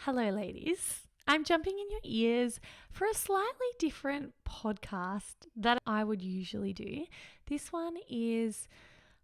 Hello, ladies. I'm jumping in your ears for a slightly different podcast that I would usually do. This one is,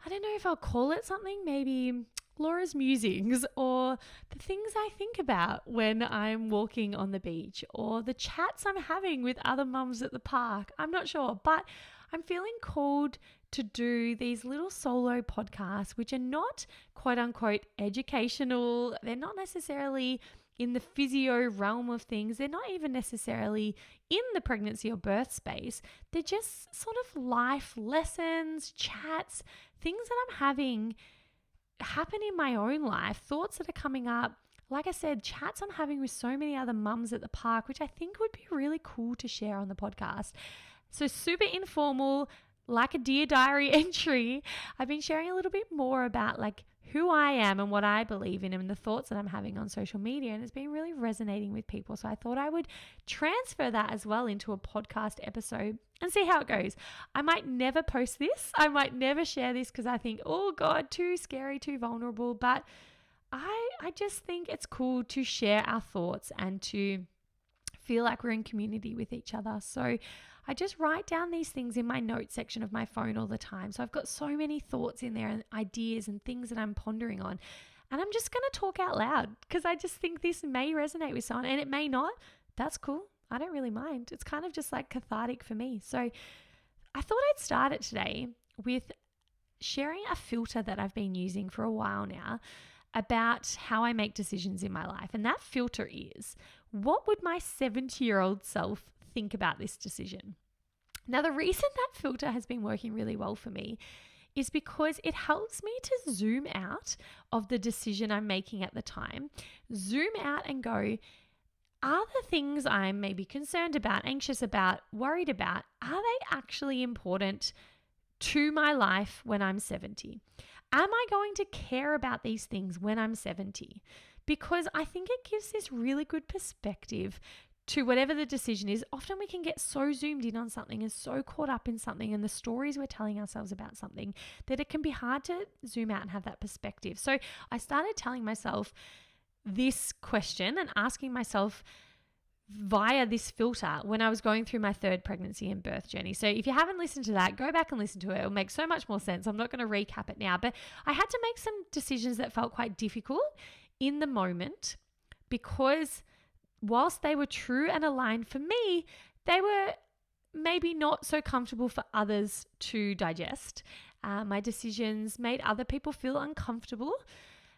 I don't know if I'll call it something, maybe Laura's musings, or the things I think about when I'm walking on the beach, or the chats I'm having with other mums at the park. I'm not sure, but I'm feeling called to do these little solo podcasts, which are not quote unquote educational. They're not necessarily in the physio realm of things. They're not even necessarily in the pregnancy or birth space. They're just sort of life lessons, chats, things that I'm having happen in my own life, thoughts that are coming up. Like I said, chats I'm having with so many other mums at the park, which I think would be really cool to share on the podcast. So super informal, like a Dear Diary entry. I've been sharing a little bit more about like who I am and what I believe in and the thoughts that I'm having on social media, and it's been really resonating with people. So I thought I would transfer that as well into a podcast episode and see how it goes. I might never post this. I might never share this because I think, oh God, too scary, too vulnerable. But I just think it's cool to share our thoughts and to feel like we're in community with each other. So I just write down these things in my notes section of my phone all the time. So I've got so many thoughts in there and ideas and things that I'm pondering on. And I'm just going to talk out loud because I just think this may resonate with someone and it may not. That's cool. I don't really mind. It's kind of just like cathartic for me. So I thought I'd start it today with sharing a filter that I've been using for a while now about how I make decisions in my life. And that filter is, what would my 70-year-old self think about this decision? Now, the reason that filter has been working really well for me is because it helps me to zoom out of the decision I'm making at the time, zoom out and go, are the things I'm maybe concerned about, anxious about, worried about, are they actually important to my life when I'm 70? Am I going to care about these things when I'm 70? Because I think it gives this really good perspective to whatever the decision is. Often we can get so zoomed in on something and so caught up in something and the stories we're telling ourselves about something that it can be hard to zoom out and have that perspective. So I started telling myself this question and asking myself via this filter when I was going through my third pregnancy and birth journey. So if you haven't listened to that, go back and listen to it. It'll make so much more sense. I'm not going to recap it now, but I had to make some decisions that felt quite difficult in the moment because whilst they were true and aligned for me, they were maybe not so comfortable for others to digest. My decisions made other people feel uncomfortable,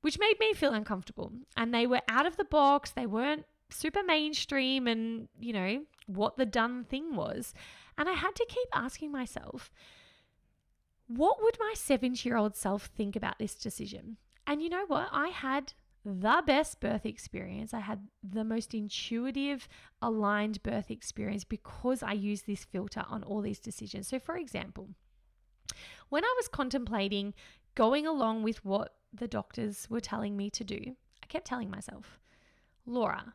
which made me feel uncomfortable. And they were out of the box. They weren't super mainstream and, you know, what the done thing was. And I had to keep asking myself, what would my 70-year-old self think about this decision? And you know what? I had the best birth experience. I had the most intuitive, aligned birth experience because I used this filter on all these decisions. So for example, when I was contemplating going along with what the doctors were telling me to do, I kept telling myself, Laura,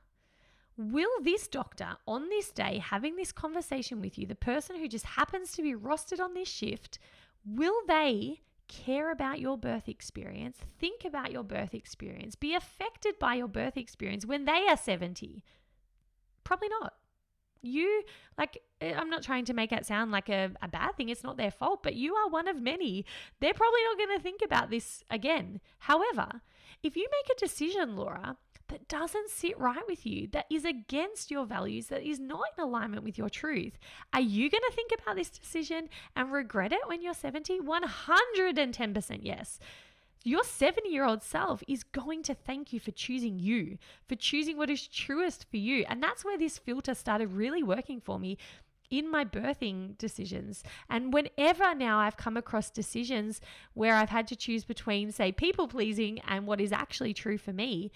will this doctor on this day having this conversation with you, the person who just happens to be rostered on this shift, will they care about your birth experience, think about your birth experience, be affected by your birth experience when they are 70? Probably not. I'm not trying to make it sound like a bad thing. It's not their fault, but you are one of many. They're probably not going to think about this again. However, if you make a decision, Laura, that doesn't sit right with you, that is against your values, that is not in alignment with your truth, are you going to think about this decision and regret it when you're 70? 110% yes. Your 70-year-old self is going to thank you for choosing what is truest for you. And that's where this filter started really working for me in my birthing decisions. And whenever now I've come across decisions where I've had to choose between, say, people pleasing and what is actually true for me,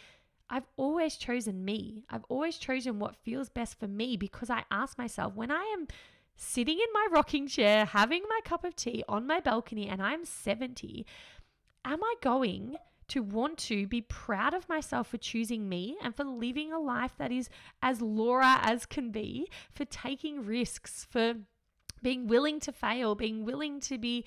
I've always chosen me. I've always chosen what feels best for me because I ask myself, when I am sitting in my rocking chair, having my cup of tea on my balcony and I'm 70, am I going to want to be proud of myself for choosing me and for living a life that is as Laura as can be, for taking risks, for being willing to fail, being willing to be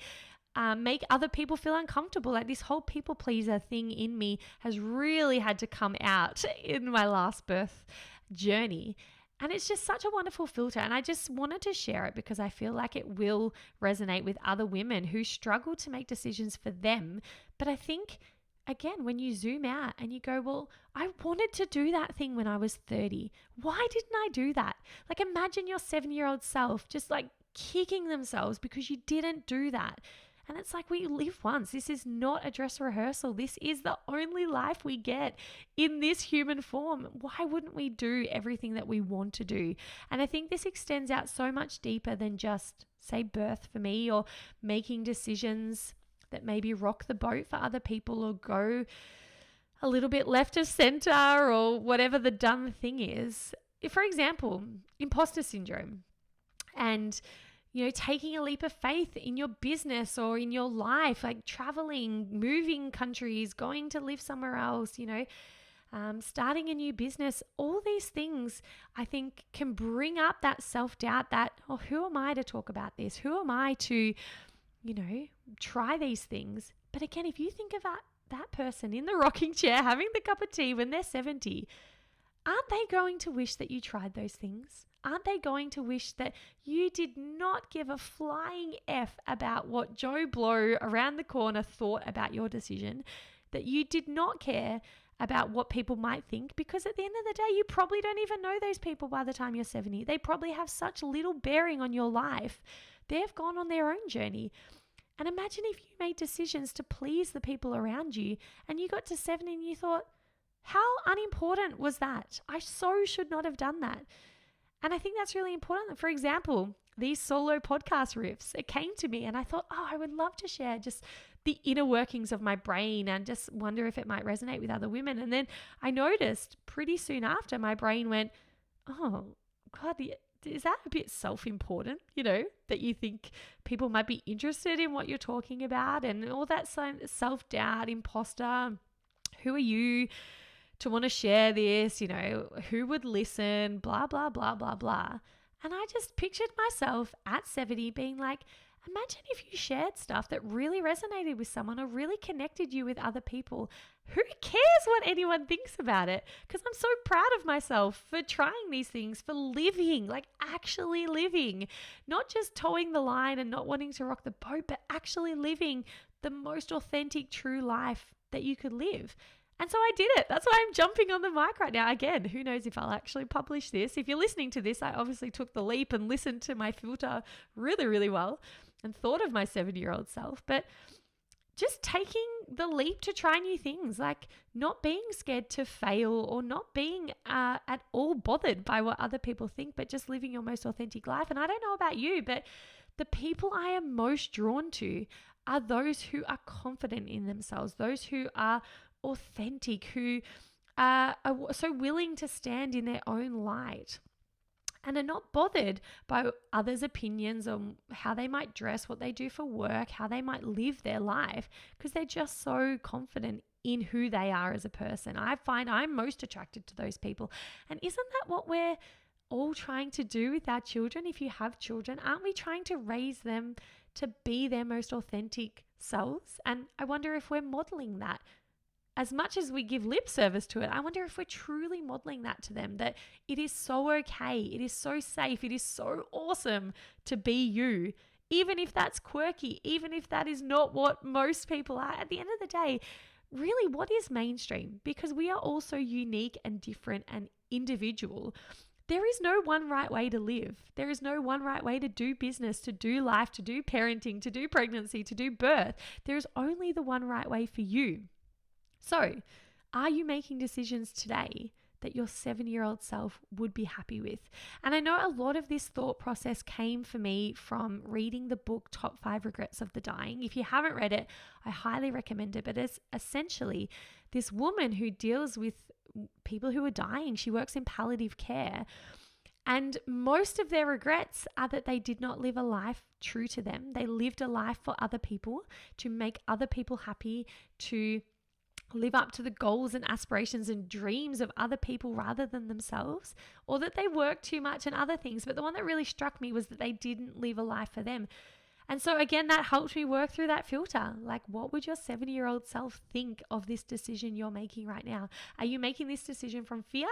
make other people feel uncomfortable. Like this whole people pleaser thing in me has really had to come out in my last birth journey. And it's just such a wonderful filter. And I just wanted to share it because I feel like it will resonate with other women who struggle to make decisions for them. But I think, again, when you zoom out and you go, well, I wanted to do that thing when I was 30. Why didn't I do that? Like imagine your 7-year-old self just like kicking themselves because you didn't do that. And it's like we live once. This is not a dress rehearsal. This is the only life we get in this human form. Why wouldn't we do everything that we want to do? And I think this extends out so much deeper than just, say, birth for me or making decisions that maybe rock the boat for other people or go a little bit left of center or whatever the dumb thing is. For example, imposter syndrome and taking a leap of faith in your business or in your life, like traveling, moving countries, going to live somewhere else, starting a new business. All these things I think can bring up that self-doubt that, oh, who am I to talk about this? Who am I to, try these things? But again, if you think about that person in the rocking chair having the cup of tea when they're 70, aren't they going to wish that you tried those things? Aren't they going to wish that you did not give a flying F about what Joe Blow around the corner thought about your decision, that you did not care about what people might think? Because at the end of the day, you probably don't even know those people by the time you're 70. They probably have such little bearing on your life. They've gone on their own journey. And imagine if you made decisions to please the people around you and you got to 70 and you thought, how unimportant was that? I so should not have done that. And I think that's really important. For example, these solo podcast riffs, it came to me and I thought, oh, I would love to share just the inner workings of my brain and just wonder if it might resonate with other women. And then I noticed pretty soon after my brain went, oh, God, is that a bit self-important, that you think people might be interested in what you're talking about and all that self-doubt, imposter, who are you to want to share this, who would listen, blah, blah, blah, blah, blah. And I just pictured myself at 70 being like, imagine if you shared stuff that really resonated with someone or really connected you with other people. Who cares what anyone thinks about it? Because I'm so proud of myself for trying these things, for living, like actually living, not just towing the line and not wanting to rock the boat, but actually living the most authentic, true life that you could live. And so I did it. That's why I'm jumping on the mic right now. Again, who knows if I'll actually publish this. If you're listening to this, I obviously took the leap and listened to my filter really, really well and thought of my 7-year-old self. But just taking the leap to try new things, like not being scared to fail or not being at all bothered by what other people think, but just living your most authentic life. And I don't know about you, but the people I am most drawn to are those who are confident in themselves, those who are authentic, who are so willing to stand in their own light and are not bothered by others' opinions on how they might dress, what they do for work, how they might live their life, because they're just so confident in who they are as a person. I find I'm most attracted to those people. And isn't that what we're all trying to do with our children? If you have children, aren't we trying to raise them to be their most authentic selves? And I wonder if we're modeling that. As much as we give lip service to it, I wonder if we're truly modeling that to them, that it is so okay, it is so safe, it is so awesome to be you, even if that's quirky, even if that is not what most people are. At the end of the day, really, what is mainstream? Because we are all so unique and different and individual. There is no one right way to live. There is no one right way to do business, to do life, to do parenting, to do pregnancy, to do birth. There is only the one right way for you. So, are you making decisions today that your 7-year-old self would be happy with? And I know a lot of this thought process came for me from reading the book Top 5 Regrets of the Dying. If you haven't read it, I highly recommend it. But it's essentially this woman who deals with people who are dying. She works in palliative care. And most of their regrets are that they did not live a life true to them. They lived a life for other people, to make other people happy, to live up to the goals and aspirations and dreams of other people rather than themselves, or that they work too much and other things. But the one that really struck me was that they didn't live a life for them. And so again, that helped me work through that filter. Like, what would your 70-year-old self think of this decision you're making right now? Are you making this decision from fear,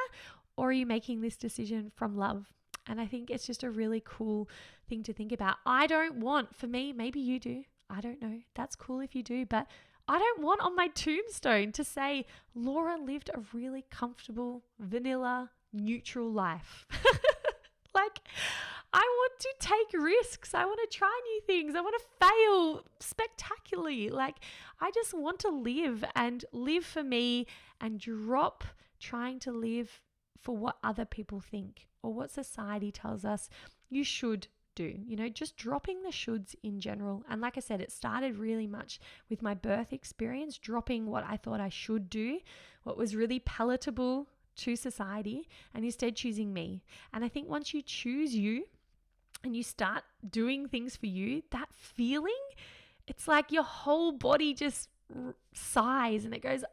or are you making this decision from love? And I think it's just a really cool thing to think about. I don't want, for me, maybe you do, I don't know, that's cool if you do, but I don't want on my tombstone to say, Laura lived a really comfortable, vanilla, neutral life. Like, I want to take risks. I want to try new things. I want to fail spectacularly. Like, I just want to live and live for me and drop trying to live for what other people think or what society tells us you should do. You know, just dropping the shoulds in general. And like I said, it started really much with my birth experience, dropping what I thought I should do, what was really palatable to society, and instead choosing me. And I think once you choose you and you start doing things for you, that feeling, it's like your whole body just sighs and it goes,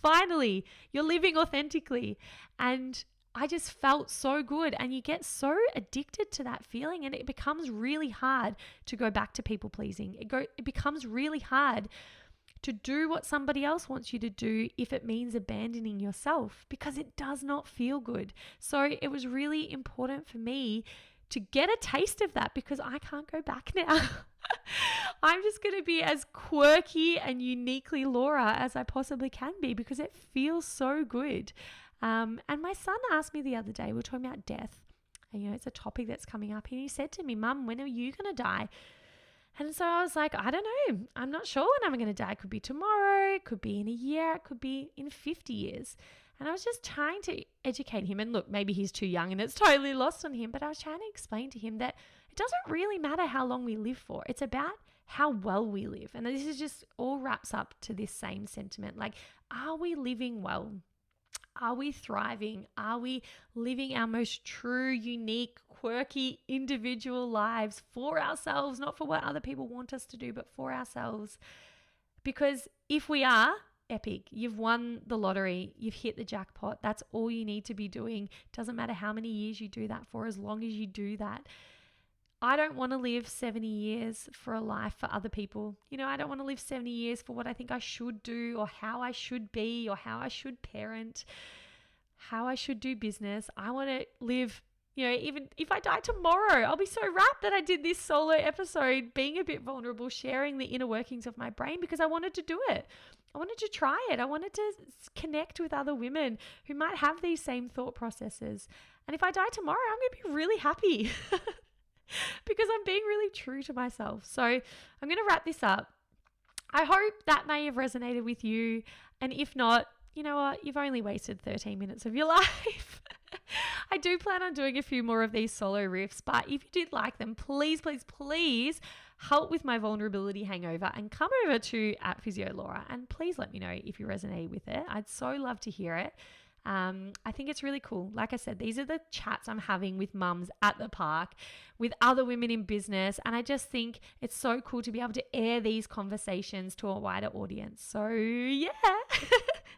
finally, you're living authentically. And I just felt so good, and you get so addicted to that feeling, and it becomes really hard to go back to people pleasing. It becomes really hard to do what somebody else wants you to do if it means abandoning yourself, because it does not feel good. So it was really important for me to get a taste of that, because I can't go back now. I'm just going to be as quirky and uniquely Laura as I possibly can be, because it feels so good. And my son asked me the other day, we were talking about death, and you know, it's a topic that's coming up, and he said to me, Mum, when are you going to die? And so I was like, I don't know. I'm not sure when I'm going to die. It could be tomorrow. It could be in a year. It could be in 50 years. And I was just trying to educate him. And look, maybe he's too young and it's totally lost on him. But I was trying to explain to him that it doesn't really matter how long we live for. It's about how well we live. And this is just all wraps up to this same sentiment. Like, are we living well? Are we thriving? Are we living our most true, unique, quirky, individual lives for ourselves, not for what other people want us to do, but for ourselves? Because if we are, epic. You've won the lottery. You've hit the jackpot. That's all you need to be doing. Doesn't matter how many years you do that for, as long as you do that. I don't want to live 70 years for a life for other people. You know, I don't want to live 70 years for what I think I should do, or how I should be, or how I should parent, how I should do business. I want to live, you know, even if I die tomorrow, I'll be so wrapped that I did this solo episode, being a bit vulnerable, sharing the inner workings of my brain, because I wanted to do it. I wanted to try it. I wanted to connect with other women who might have these same thought processes. And if I die tomorrow, I'm going to be really happy. Because I'm being really true to myself. So I'm going to wrap this up. I hope that may have resonated with you. And if not, you know what? You've only wasted 13 minutes of your life. I do plan on doing a few more of these solo riffs, but if you did like them, please, please, please help with my vulnerability hangover and come over to @PhysioLaura, and please let me know if you resonate with it. I'd so love to hear it. I think it's really cool. Like I said, these are the chats I'm having with mums at the park, with other women in business. And I just think it's so cool to be able to air these conversations to a wider audience. So yeah,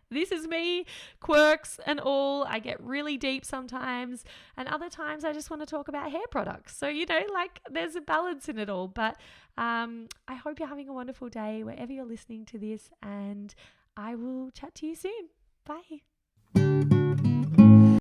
this is me, quirks and all. I get really deep sometimes, and other times I just want to talk about hair products. So, you know, like, there's a balance in it all. But I hope you're having a wonderful day wherever you're listening to this, and I will chat to you soon. Bye.